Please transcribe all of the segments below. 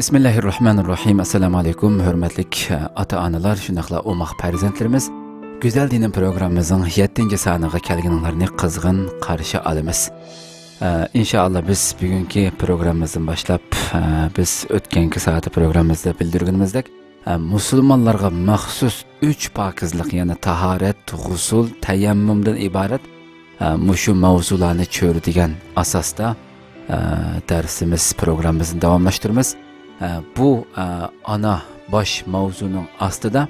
Bismillahirrahmanirrahim. Assalamu alaykum. Hürmetlik ata-analar, şundaqla omaq farzandlarimiz. Güzel dinin programımızın 7. sanıga kelginlerini qızgın qarşı alımız. İnşallah biz bugünkü programımızdan başlap biz ötkenki saati programımızda bildirganimizdek musulmonlarga maxsus 3 pokizlik, yani tahorat, g'usul, tayammumdan iborat mushu mavzularni cho'rdigan asosda dersimiz programımızı davamlaştırmamız. Bu ana baş mavzunun aslında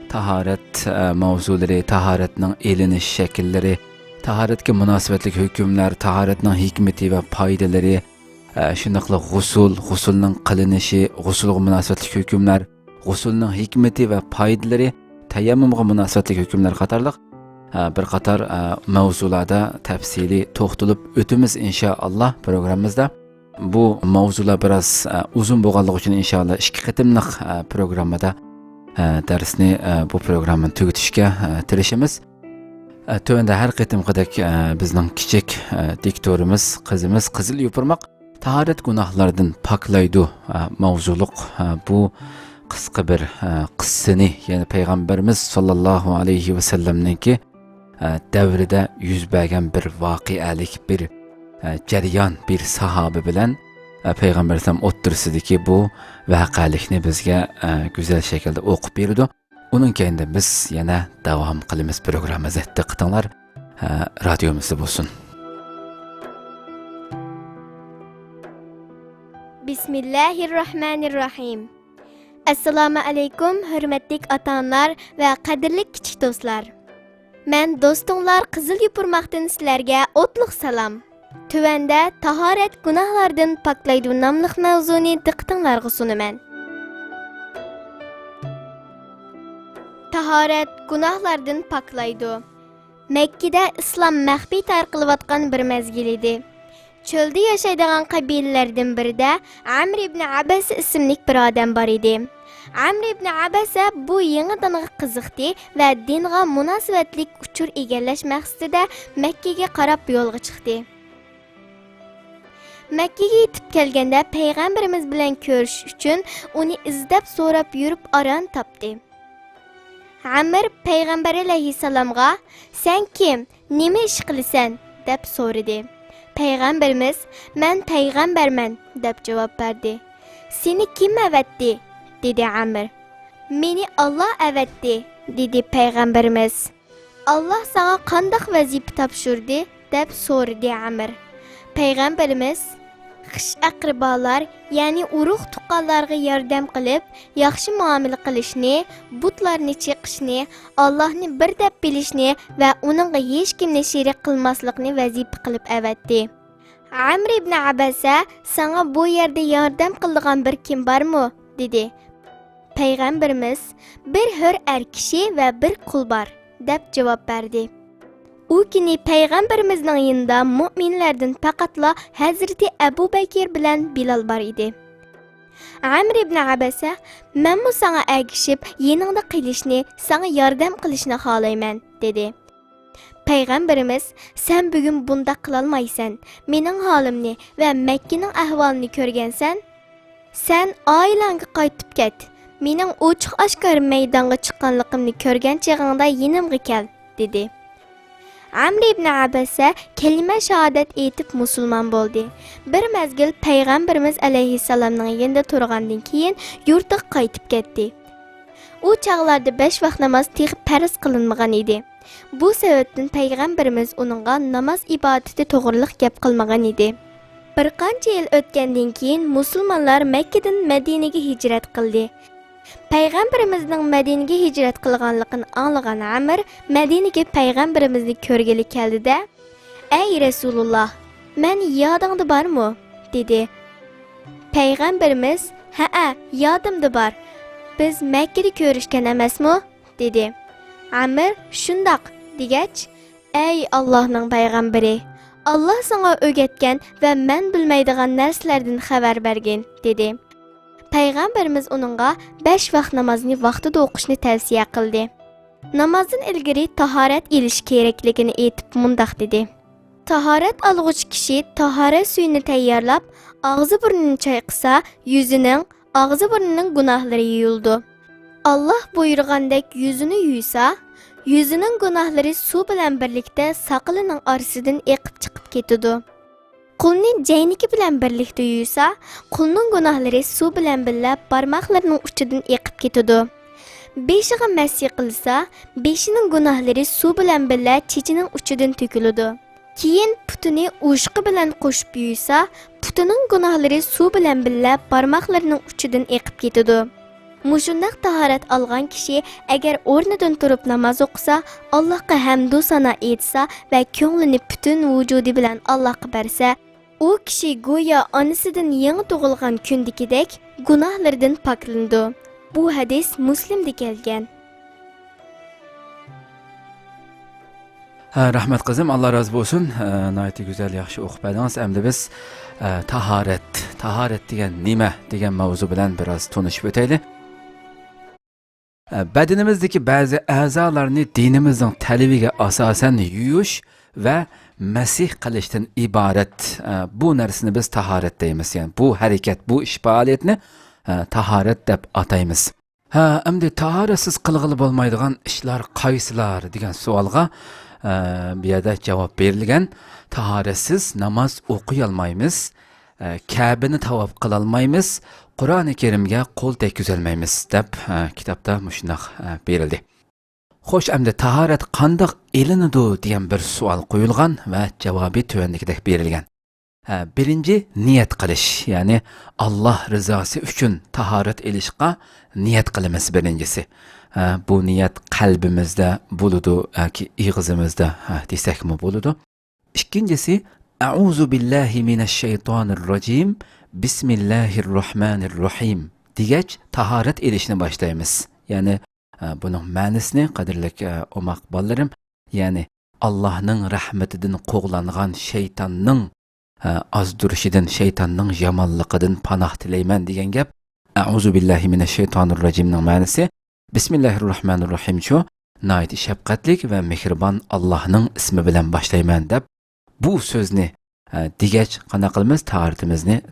taharet mavzuları, taharetinin eliniş şekilleri, taharetke münasebetlik hükümler, taharetinin hikmeti ve faydaları, şundaqla g'usulning qilinishi, g'usulga münasebetlik hükümler, g'usulning hikmeti ve faydaları, tayammumga münasebetlik hükümler qatorliq bir qator mavzularda tafsili to'xtalib o'tamiz inşallah programımızda. Bu mavzular biraz uzun bo'lganligi uchun inşallah 2 qitimliq programmada dersni bu programni tugatishga tirishamiz. Tövende her qitimqidek bizning kichik diktorimiz, qizimiz Qizil Yupurmoq tahorat gunohlardan poklaydi mavzuliq bu qisqa bir qissani, ya'ni payg'ambarimiz sollallohu alayhi vasallamninki davrida yuz bergan bir voqealik, bir jarayon, bir sahoba bilan payg'ambar alayhisalom o'ttirsidiki bu voqealikni bizga go'zal shaklda o'qib berdi. Uning keyinda biz yana davom qilamiz programmamizni. Diqqatinglar radiomizda bo'lsin. Bismillahirrahmanirrahim. Assalomu alaykum hurmatli ota-onalar va qadrli kichik do'stlar. Men do'stinglar Qizil Yupurmoqdan sizlarga o'tliq salom. Tuvanda tahorat gunohlardan poklaydi nomli mavzuni diqqatinglarga sunaman. Tahorat gunohlardan poklaydi. Makkada islom maxfiy tarqalayotgan bir mezgil edi. Çölde yaşaydigan qabilelerden birida Amr ibn Abasa ismli bir odam bor edi. Amr ibn Abasa bu yangi dinga qiziqdi va dinga munosabatlik uchur egallash maqsadida Makkaga qarab yo'lga chiqdi. Makkaga yetib kelganda payg'ambarimiz bilan ko'rishish uchun uni izlab so'rab yurib aran topdi. Amr payg'ambar alayhisalomga "Sen kim? Nima ish qilasan?" deb so'radi. Payg'ambarimiz "Men payg'ambarman" deb javob berdi. "Seni kim avatdi?" dedi Amr. "Meni Alloh avatdi" dedi payg'ambarimiz. "Alloh sana qanday vazifa topshirdi?" deb so'radi Amr. Payg'ambarimiz xish aqribolar, ya'ni urug' tuqqanlarga yordam qilib, yaxshi muomala qilishni, butlarni chiqishni, Allohni bir deb bilishni va uningga hech kimni sherik qilmaslikni vazifa qilib avatdi. Amr ibn Abasa "Sana bu yerda yordam qiladigan bir kim bormi?" dedi. Payg'ambarimiz "Bir hur er kishi va bir qul bor" deb javob berdi. U kuni payg'ambarimizning yonida mu'minlardan faqatla Hazrati Abu Bakr bilan Bilal bor edi. Amr ibn Abasa "Men bu sana ergishib, yeningda qilishni, sana yordam qilishni xohlayman" dedi. Payg'ambarimiz "Sen bugun bunda qila olmaysan. Mening holimni va Makkaning ahvolini ko'rgansan. Sen oilangga qaytib ket. Mening ochiq oshkor maydonga chiqqanligimni ko'rgan chog'ingda yenimga kel" dedi. Amr ibn Abasa kelime shahodat aytib musulmon bo'ldi. Bir mezgil payg'ambarimiz alayhisalomning yanında turgandan keyin yurtiga qaytib ketdi. U chaqlarda 5 vaqt namoz tig'ib farz qilinmagan edi. Bu sababdan payg'ambarimiz uningga namoz ibodati to'g'riliq gap qilmagan edi. Bir qancha yil o'tgandan keyin musulmonlar Makkadan Madinaga hijrat qildi. Payg'ambarimizning Madinaga hijrat qilganligini anglagan Amr Madinaga payg'ambarimizni ko'rgili keldi-da, "Ey Rasululloh, men yodingda bormi?" dedi. Payg'ambarimiz "Ha, yodimda bor. Biz Makkada ko'rishgan emasmi?" dedi. Amr "Shundoq" degach, "Ey Allohning payg'ambari, Alloh sana o'rgatgan va men bilmaydigan narsalardan xabar bergin" dedi. Payg'ambarimiz uningga 5 vaqt namozni vaqtida o'qishni tavsiya qildi. Namozdan ilgari tahorat ilish kerakligini aytib mundaq dedi. Tahorat alg'uvchi kishi tahorat suyini tayyorlab, og'zi burnini chayqasa, yuzining, ağzı burnining gunohlari yuyildi. Allah buyurgandek yüzünü yuysa, yüzünün gunohlari suv bilan birlikda saqilining orasidan eqib chiqib ketadi. Qo'lni jayniki bilan birlikda yuysa, qo'lning gunohlari suv bilan birga barmoqlarining uchidan eqib ketadi. Beshiga masih qilsa, beshining gunohlari suv bilan birga chechining uchidan to'kiladi. Keyin putini ushqi bilan qo'shib yuysa, putining gunohlari suv bilan birga barmoqlarining uchidan eqib ketadi. Mushundaq tahorat olgan kishi agar o'rnidan turib namoz o'qisa, Allohga hamd va sano etsa va ko'nglini butun vujudi bilan Allohga bersa, u kishi go'yo onasidan yangi tug'ilgan kundagidek gunohlardan poklandi. Bu hadis Muslimda kelgan. Rahmat qizim, Allah razı bo'lsin. Nayeti güzel yaxshi o'qib berdingiz. Endi biz tahorat degan nima degan mavzu bilan biroz tanishib o'taylik. Bedenimizdeki bazı a'zolarni dinimizning talibiga asosan yuyish va masih qilishdan iborat. Bu narsani biz tahorat deymiz. Yani bu harakat, bu ish faoliyatni tahorat deb ataymiz. Endi tahoratsiz qilg'ili bo'lmaydigan ishlar qaysilar degan savolga bu yerda javob berilgan. Tahoratsiz namoz o'qiy olmaymiz, Ka'bani tavof qila olmaymiz, Qur'oni Karimga qo'l tekkizolmaymiz deb kitobda shundoq berildi. Xo'sh, endi tahorat qanday elinadi degan bir savol qo'yilgan va javobi tuvandagidek berilgan. Birinchi niyat qilish, ya'ni Alloh rizosi uchun tahorat elishga niyat qilamiz birinchisi. Bu niyat qalbimizda bo'ladi yoki ig'zimizda desakmi bo'ladi. Ikkinchisi A'udhu billahi minash shaytonir rojim. Bismillahirrohmanirrohim degach tahorat elishni boshlaymiz. Ya'ni buning ma'nosini qadrli o'maq bolalarim, ya'ni Allohning rahmatidan qo'g'langan shaytonning azdurishidan, shaytonning yomonligidan panoh tilayman degan gap. A'udhu billahi minash shaytonir rojimning ma'nosi Bismillahirrohmanirrohim shu, nayt shafqatlik va mehribon Allohning ismi bilan boshlayman deb bu so'zni degach qana qilamiz,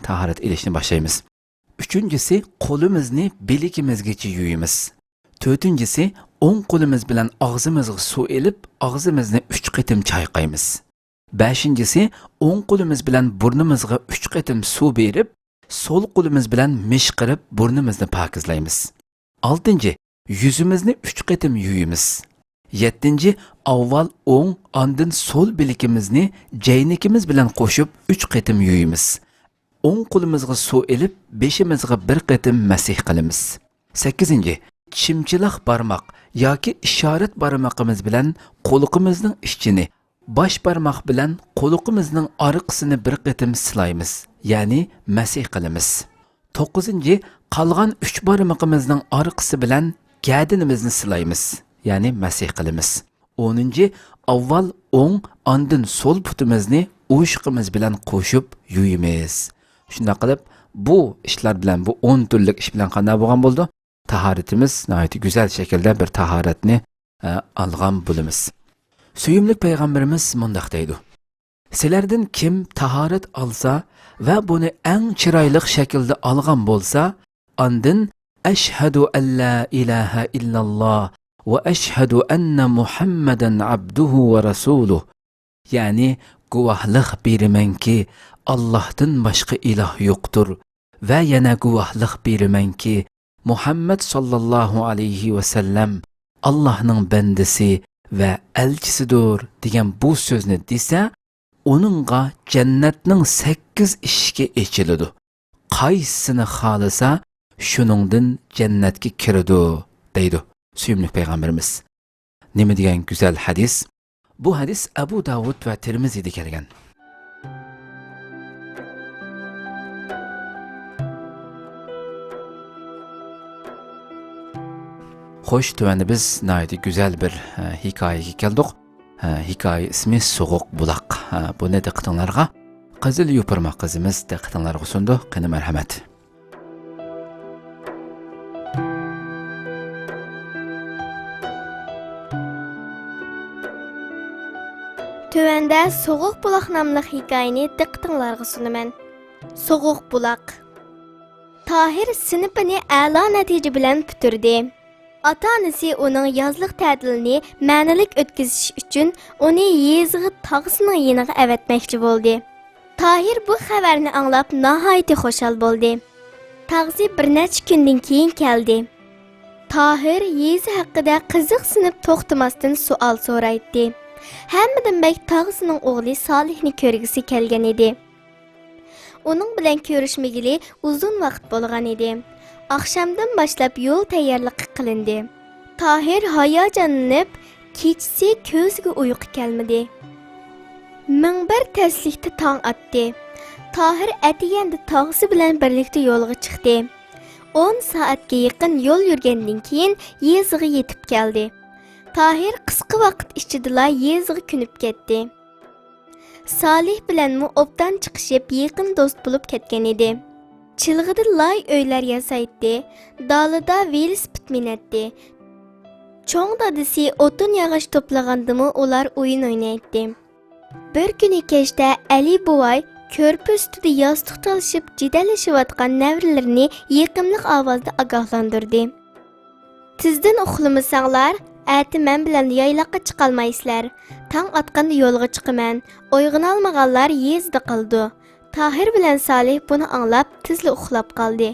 tahorat elishni boshlaymiz. Uchinchisi qo'limizni biligimizgacha yuyamiz. To'rtinchisi o'ng qo'limiz bilan og'zimizga suv elib, og'zimizni 3 qitim chayqaymiz. Beshinchisi o'ng qo'limiz bilan burnimizga 3 qitim suv berib, so'l qo'limiz bilan mishqirib burnimizni pokizlaymiz. Oltinchi yuzimizni 3 qitim yuyamiz. Yettinchi avval o'ng, ondan so'l biligimizni jaynikimiz bilan qo'shib 3 qitim yuyamiz. O'ng qo'limizga suv elib, beshimizga 1 qitim masih qilamiz. 8. Chimchiloq barmoq yoki ishorat barmoqimiz bilan qo'liqimizning ichini, bosh barmoq bilan qo'liqimizning orqasini 1 qitim silaymiz, ya'ni masih qilamiz. 9. Qolgan 3 barmoqimizning orqasi bilan gadinimizni silaymiz, ya'ni masih qilamiz. 10. Avval o'ng, ondan so'l putimizni o'shqimiz bilan qo'shib yuyamiz. Shunday qilib, bu ishlar bilan, bu 10 turlik ish bilan qanday bo'lgan bo'ldi? Tahoratimiz nihoyat go'zal shaklda bir tahoratni olgan bo'lamiz. Suyimli payg'ambarimiz mundaq deydi: Sizlardan kim tahorat olsa va buni eng chiroyli shaklda olgan bo'lsa, ondan ashhadu an la ilaha illalloh va ashhadu anna Muhammadan abduhu va rasuluh. Ya'ni guvohlik beramanki Allohdan boshqa iloh yo'qdir va yana guvohlik beramanki Muhammad sallallohu alayhi va sallam Allohning bandasi va elchisidir degan bu so'zni desa, uningga jannatning 8 eshigi ochiladi. Qaysini xolasa shuningdan jannatga kiradi deydi suyimli payg'ambarimiz. Nima degan go'zal hadis? Bu hadis Abu Davud va Tirmizida kelgan. Xo'sh, tuvanda biz nihoyat go'zal bir hikoyaga keldik. Hikoya ismi So'g'uq buloq. Buni diqqatingizga Qizil Yupurma qizimiz diqqatingizga sundi. Qani marhamat. Tövəndə Soğuq bulaq namlıq hekayəni diqqətinizə sunaman. Soğuq bulaq. Tahir sinifini a'lo natija bilan bitirdi. Ota-onasi uning yozliq ta'tilini ma'nilik o'tkazish uchun uni yezg'i tog'asining yeniga avatmoqchi bo'ldi. Tahir bu xabarni anglab nihoyat xushal bo'ldi. Tog'asi bir necha kundan keyin keldi. Tahir yezi haqida qiziqsinib to'xtamasdan savol so'raydi. Hammadan bak tog'asining o'g'li Solihni ko'rgisi kelgan edi. Uning bilan ko'rishmagili uzun vaqt bo'lgan edi. Oqshomdan boshlab yo'l tayyorligi qilindi. Tahir hayajonlanib, kechasi ko'ziga uyqu kelmadi. Minbar tezlikda tong otdi. Tahir atiganda tog'asi bilan birlikda yo'lga chiqdi. 10 soatga yaqin yo'l yurgandan keyin yeziga yetib keldi. Tahir qisqa vaqt ichida yeziga kunib ketdi. Solih bilan mu obdan chiqishib yaqin do'st bo'lib ketgan edi. Chilg'ida lay uylar yasaydi, dalida velosiped minatdi. Cho'ng dadisi o'tin yog'och to'plagandimi ular o'yin o'ynaydi. Bir kuni kechda Ali buvay ko'rpa ustida yostiq chalishib jidallashayotgan navrilarini yiqimliq ovozda ogohlantirdi. Tizdan uxlamasanglar, ati men bilan yayloqqa chiqolmaysizlar. Tong otganda yo'lga chiqaman. Uyg'onolmaganlar yezda qoldi. Tahir bilan Solih buni anglab tizli uxlab qoldi.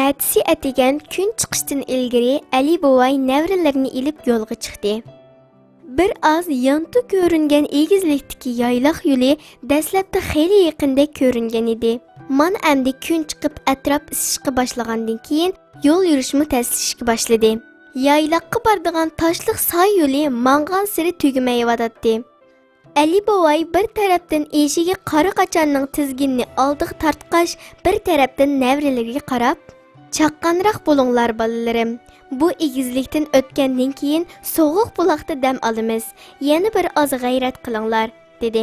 Atisi atigan kun chiqishdan ilgari Ali buvay navrilarini ilib yo'lga chiqdi. Bir oz yantu ko'ringan egizlikdagi yayloq yo'li dastlabda xeyli yaqinda ko'ringan edi. Mana endi kun chiqib atrof isishga boshlagandan keyin yo'l yurishmi tezlashga boshladi. Yayloqqa boradigan toshliq soy yo'li mangan siri tugamayotdi. Ali bovay bir tarafdan eshiga qora qachonning tizginini oldiga tortqash, bir tarafdan navrilariga qarab, "Chaqqanroq bo'linglar bolalarim. Bu egizlikdan o'tgandan keyin sovuq buloqda dam olamiz. Yana bir oz g'ayrat qilinglar", dedi.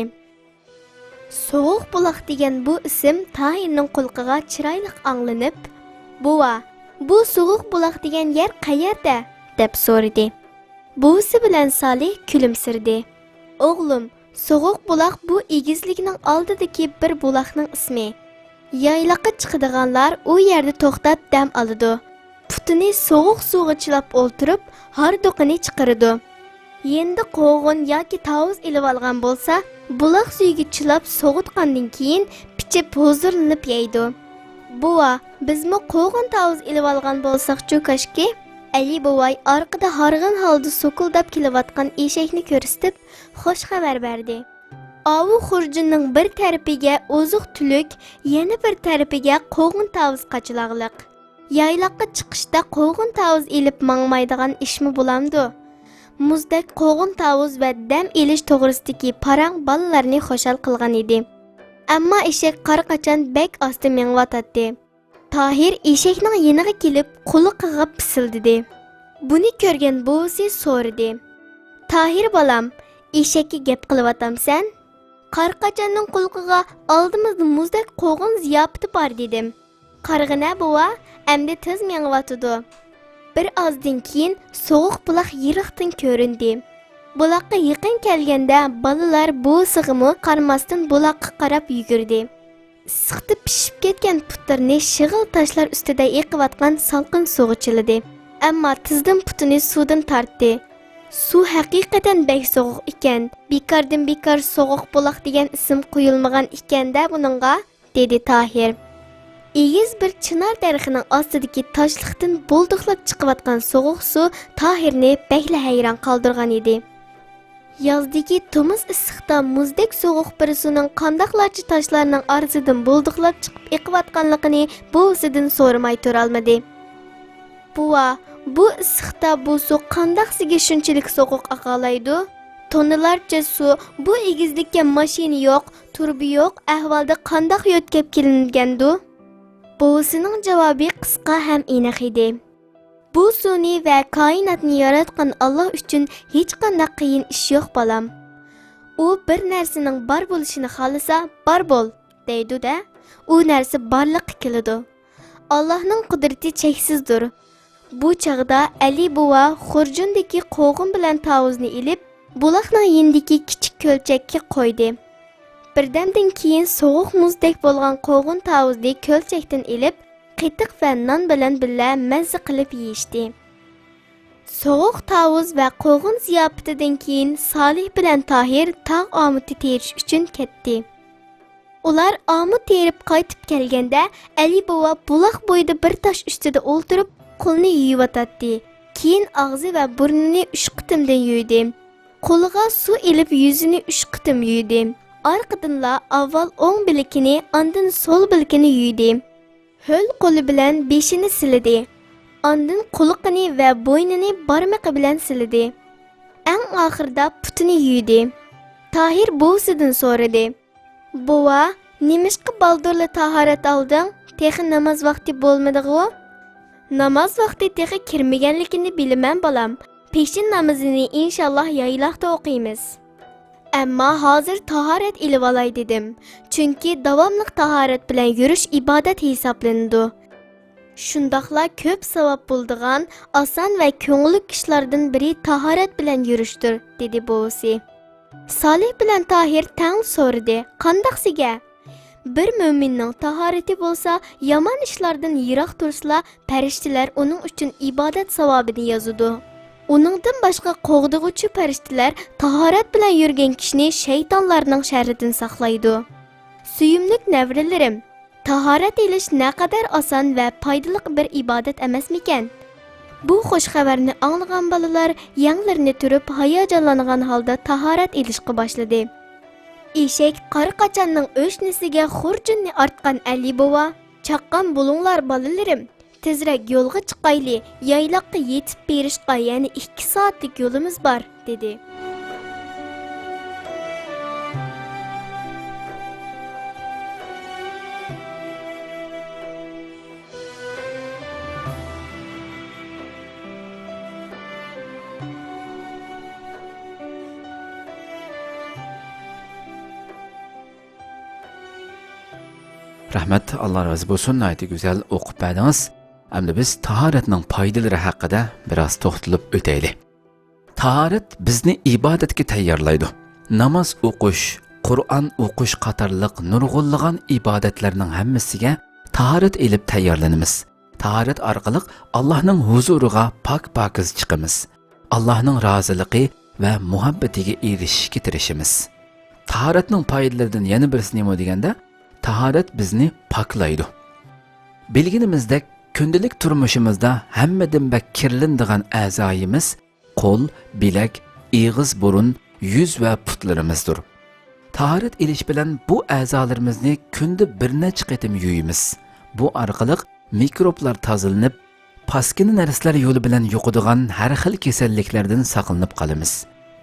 Sovuq buloq degan bu ism Tahirning qulqiga chiroyli anglanib, "Buva, bu sovuq buloq degan yer qayerda?" deb so'radi. Buvisi bilan Solih kulimsirdi. "O'g'lim, sovuq buloq bu egizlikning oldidagi bir buloqning ismi. Yayloqqa chiqadiganlar u yerda to'xtab dam oladi. Putini sovuq suvga chilab o'ltirib, harduqini chiqaradi. Endi qo'g'in yoki tavuz ilib olgan bo'lsa, buloq suyiga chilab sovutgandan keyin pichib huzurlanib yeydi. Buva, bizmi qo'g'in tavuz ilib olgan bo'lsak-chu kashki?" Ali buvay orqada harg'in holda so'kuldab kelayotgan eshakni ko'rsatib, xush xabar berdi. Avu xurjunning bir tarafiga oziq tuluk, yana bir tarafiga qo'g'in tavuz qachilog'liq. Yayloqqa chiqishda qo'g'in tavuz ilib mangmaydigan ishmi bo'lamdi? Muzdek qo'g'in tavuz va dam elish to'g'risidagi parang bolalarni xushal qilgan edi. Ammo eshak qarqachon bek osti mengvatadi. Tahir eshakning yeniga kelib, qo'li qig'ib pisildidi. Buni ko'rgan buvisi so'radi. "Tahir bolam, eshakka gap qilyapsan? Qarqachaning qulqiga oldimizda muzdek qo'g'in ziyofati bor" dedim. "Qarg'ina buva, endi tez mengvatadi." Bir ozdan keyin sovuq buloq yiroqdan ko'rindi. Buloqqa yaqin kelganda bolalar buvisig'imi qarmasdan buloqqa qarab yugurdi. Issiqda pishib ketgan putlarni shig'il toshlar ustida eqiyotgan salqin suvga chiladi. Ammo tizdan putini suvdan tortdi. Suv haqiqatan bek sovuq ekan. Bekordan bekor sovuq buloq degan ism qo'yilmagan ekanda buningga, dedi Tahir. Egiz bir chinar daraxining ostidagi toshliqdan bo'ldiqlab chiqayotgan sovuq suv Tahirni bekla hayron qoldirgan edi. Yozdagi to'miz issiqda muzdek sovuq bir suvning qandoqlarcha toshlarning orasidan bo'ldiqlab chiqib eqiyotganligini buvisidan so'ramay turolmadi. "Buva, bu issiqda bu suv qandoqsiga shunchalik sovuq oqalaydi? Tonnelarcha suv, bu egizlikka mashina yo'q, turbi yo'q, ahvolda qandoq yo'tkab kelingandu?" Buvisining javobi qisqa ham aniq edi. "Bu suvni va koinotni yaratgan Alloh uchun hech qanday qiyin ish yo'q bolam. U bir narsaning bor bo'lishini xolasa, bor bo'l, deydi-da, u narsa borliqqa keladi. Allohning qudrati cheksizdir." Bu chaqda Ali buva xurjundagi qo'g'in bilan tavuzni ilib, buloqning yendiki kichik ko'lchakka qo'ydi. Birdamdan keyin soğuq muzdek bo'lgan qovğun tavuzni ko'lchakdan ilib, qitiq va non bilan birga mazza qilib yeyishdi. Soğuq tavuz va qovğun ziyofatidan keyin Salih bilan Tahir tog' omuti terish uchun ketdi. Ular omut terib qaytib kelganda, Ali bova buloq bo'yida bir tosh ustida o'ltirib, qo'lni yuyib keyin og'zi va burnini 3 qitimdan yuydi. Qo'liga suv ilib yuzini 3 qitim yuydi. Arqadanla avval o'ng bilakini, ondan so'l bilakini yuydi. Ho'l qo'li bilan beshini siladi. Ondan quliqini va bo'ynini barmoqi bilan siladi. Eng oxirida putini yuydi. Tahir buvisidan so'radi: "Bova, nimishqa baldurli tahorat olding? Texi namoz vaqti bo'lmadi-ku?" "Namoz vaqti texi kirmaganligini bilaman, bolam. Peshin namozini inshaalloh yaylaqda o'qiymiz. Ammo hozir tahorat ilib olay dedim. Chunki davomli tahorat bilan yurish ibodat hisoblanadi. Shundoqla ko'p savob bo'ladigan oson va ko'ngilli ishlardan biri tahorat bilan yurishdir", dedi buvisi. Salih bilan Tahir tang so'radi: "Qandaqsiga? Bir mo'minning tahorati bo'lsa, yomon ishlardan yiroq tursa, farishtalar uning uchun ibodat savobini yozadi. Uningdan boshqa qo'g'dig'uchi farishtalar tahorat bilan yurgan kishini shaytonlarning sharridan saqlaydi. Suyimlik navralarim, tahorat ilish naqadar oson va foydali bir ibodat emasmikan?" Bu xush xabarni anglagan bolalar yanglarini turib, hayajonlangan holda tahorat ilishga boshladi. Eshak qarqachanning o'shnisiga xurjunni artgan Ali bova: "Chaqqan bo'linglar bolalarim, tezroq yo'lga chiqayli, yayloqqa yetib berishqa, ya'ni 2 soatlik yo'limiz bor", dedi. Rahmat, Allah razı bo'lsin. Aytı güzel o'qib berdingiz. Endi biz tahoratning foydalari haqida biroz to'xtalib o'taylik. Tahorat bizni ibodatga tayyorlaydi. Namoz o'qish, Qur'on o'qish qatorliq nurg'unlagan ibodatlarning hammasiga tahorat ilib tayyorlanamiz. Tahorat orqali Allohning huzuriga pok-pokiz chiqamiz. Allohning roziligi va muhabbatiga erishishga tirishamiz. Tahoratning foydalaridan yana birisi nima deganda, tahorat bizni poklaydi. Bilginimizdek, kundalik turmushimizda hammadan kirlindigan a'zoyimiz qo'l, bilak, og'iz, burun, yuz va putlarimizdir. Tahorat ilish bilan bu a'zolarimizni kunda bir necha qatim yuyamiz. Bu orqali mikroblar tozalanib, paskina narsalar yo'li bilan yo'qadigan har xil kasalliklardan saqlanib qolamiz.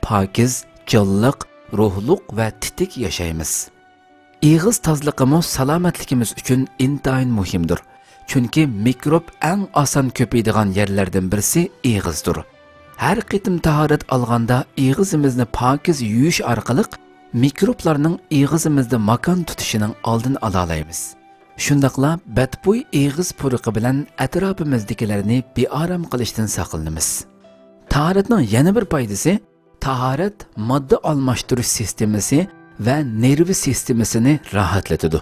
Pokiz, jonliq, ruhliq va titik yashaymiz. Og'iz tozligimiz salomatligimiz uchun intayin muhimdir. Chunki mikrob eng oson ko'paydigan yerlardan birisi og'izdir. Har qitim tahorat olganda og'izimizni pokiz yuyish orqali mikroblarning og'izimizda makon tutishining oldini ola olamiz. Shundaqla badbo'y og'iz puruqi bilan atrofimizdagilarni beorom qilishdan saqlanamiz. Tahoratning yana bir foydasi, tahorat modda almashtirish sistemasi va nervi sistemasini rahatlatadi.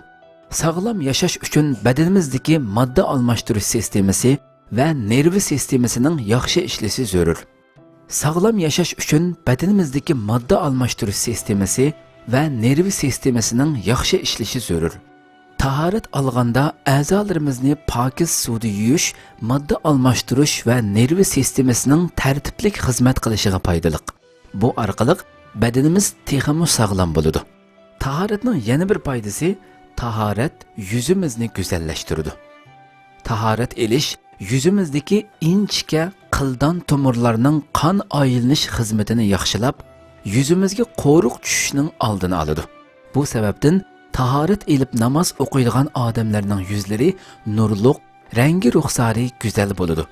Sog'lom yashash uchun badanimizdagi modda almashtirish sistemasi va nervi sistemasining yaxshi ishlashi zarur. Sog'lom yashash uchun badanimizdagi modda almashtirish sistemasi va nervi sistemasining yaxshi ishlashi zarur. Tahorat olganda a'zolarimizni pokiz suvda yuyish, modda almashtirish va nervi sistemasining tartiblik xizmat qilishiga foydali. Bu orqali badanimiz texmo sog'lom bo'ladi. Tahoratning yana bir foydasi, tahorat yuzimizni go'zallashtiradi. Tahorat elish yuzimizdagi inchika qildan tomirlarning qon aylanish xizmatini yaxshilab, yuzimizga qo'riq tushishning oldini oladi. Bu sababdan tahorat elib namoz o'qiydigan odamlarning yuzlari nurliq, rangi ruxsari go'zal bo'ladi.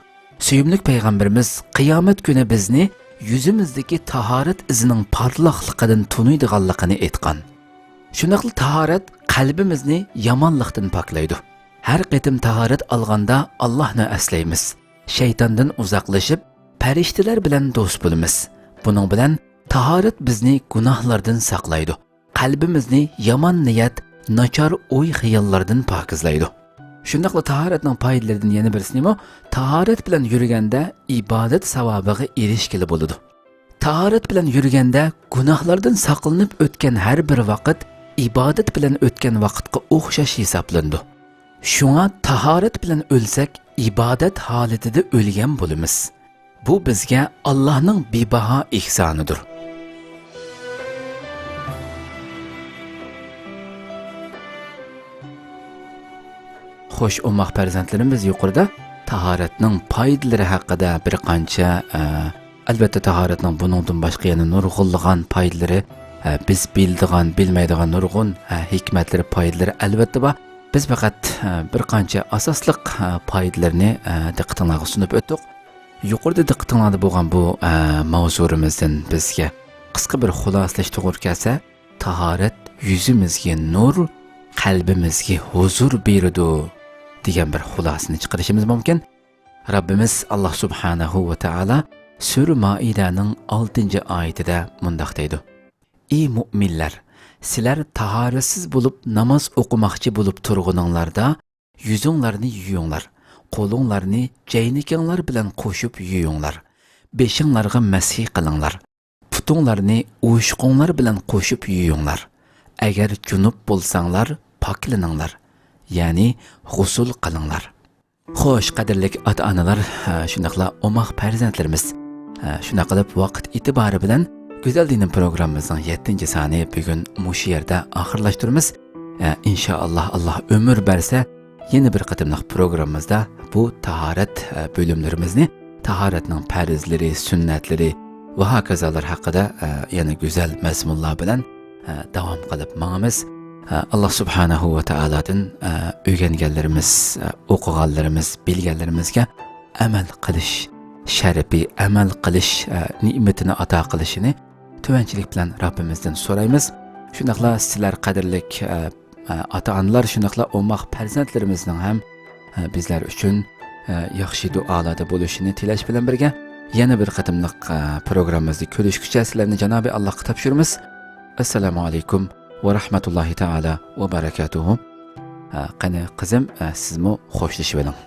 Suyimli payg'ambarimiz qiyomat kuni bizni yuzimizdagi tahorat izining porloqligidan tunuydiganligini aytgan. Shunaqli tahorat qalbimizni yomonlikdan poklaydi. Har qitim tahorat olganda Allohni aslaymiz. Shaytondan uzoqlashib, farishtalar bilan do'st bo'lamiz. Buning bilan tahorat bizni gunohlardan saqlaydi. qalbimizni yomon niyat, nachar o'y xiyollardan pokizlaydi. Shundaqla tahoratning foydalaridan yana birisi tahorat bilan yurganda ibodat savobiga erishgili bo'ladi. Tahorat bilan yurganda gunohlardan saqlanib o'tgan har bir vaqt ibodat bilan o'tgan vaqtga o'xshash hisoblandi. Shunga tahorat bilan o'lsak, ibodat holatida o'lgan bo'lamiz. Bu bizga Allohning bebaho ihsonidir. Xo'sh, ummoq farzandlarimiz yuqorida tahoratning foydalari haqida bir qancha albatta tahoratning buningdan boshqa yana nurg'unlagan foydalari biz bildigan, bilmaydigan nurg'un hikmatlari, foydalari albatta bor. Biz faqat bir qancha asosliq foydalarni diqqatingizga sunib o'tdik. Yuqorida diqqatingizda bo'lgan bu mavzumizdan bizga qisqa bir xulosalash to'g'ri kelsa, tahorat yuzimizga nur, qalbimizga huzur beradi degan bir xulosani chiqarishimiz mumkin. Rabbimiz Alloh subhanahu va taolo Sura Maidaning 6-oyatida mundaq deydi: Ey mu'minlar, sizlar tahoratsiz bo'lib namoz o'qimoqchi bo'lib turguninglarda yuzinglarni yuyinglar, qo'linglarni jaynikinglar bilan qo'shib yuyinglar, beshinglarga masih qilinglar, putinglarni o'shqinglar bilan qo'shib yuyinglar. Agar junub bo'lsanglar, poklaninglar, ya'ni g'usul qilinglar. Xo'sh, qadrli ota-onalar, shundaqla ummoq farzandlarimiz, shunday qilib vaqt e'tibori bilan Güzel Dinim programımızın 7. sani bugün muş yerdə axırlaşdırırız. İnşallah Allah ömür versə, yeni bir qatımlıq programımızda bu taharet bölümlerimizni, taharetinin pərizləri, sünnetləri ve hakazalar haqqında yani güzel məzmunlar bilan davam qılıb mağamız. Allah subhanahu wa ta'aladan öyrənganlarımız, oxuganlarımız, bilganlarimizga amal qilish şərifi, amal qilish ni'matini ato qilishini tövənçilik bilan Rabbimizdən so'raymiz. Shundaqla sizlar qadrlik ota-onalar, shundaqla ummoq farzandlarimizning ham bizlar uchun yaxshi duolarda bo'lishini tilash bilan birga yana bir qatimliq programmamizni ko'rishguncha sizlarni Janobi Allohga topshiramiz. Assalomu alaykum va rahmatullohi taala va barakatuhu. Qani qizim, sizmi xo'shlashib oling.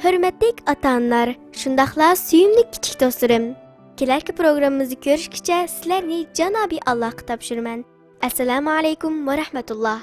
Hürmetli ata-onalar, shundaqla suyimli kichik do'stlarim. Kelarki programmamizni ko'rishguncha sizlarni Janobi Allohga topshiraman. Assalomu alaykum va rahmatulloh.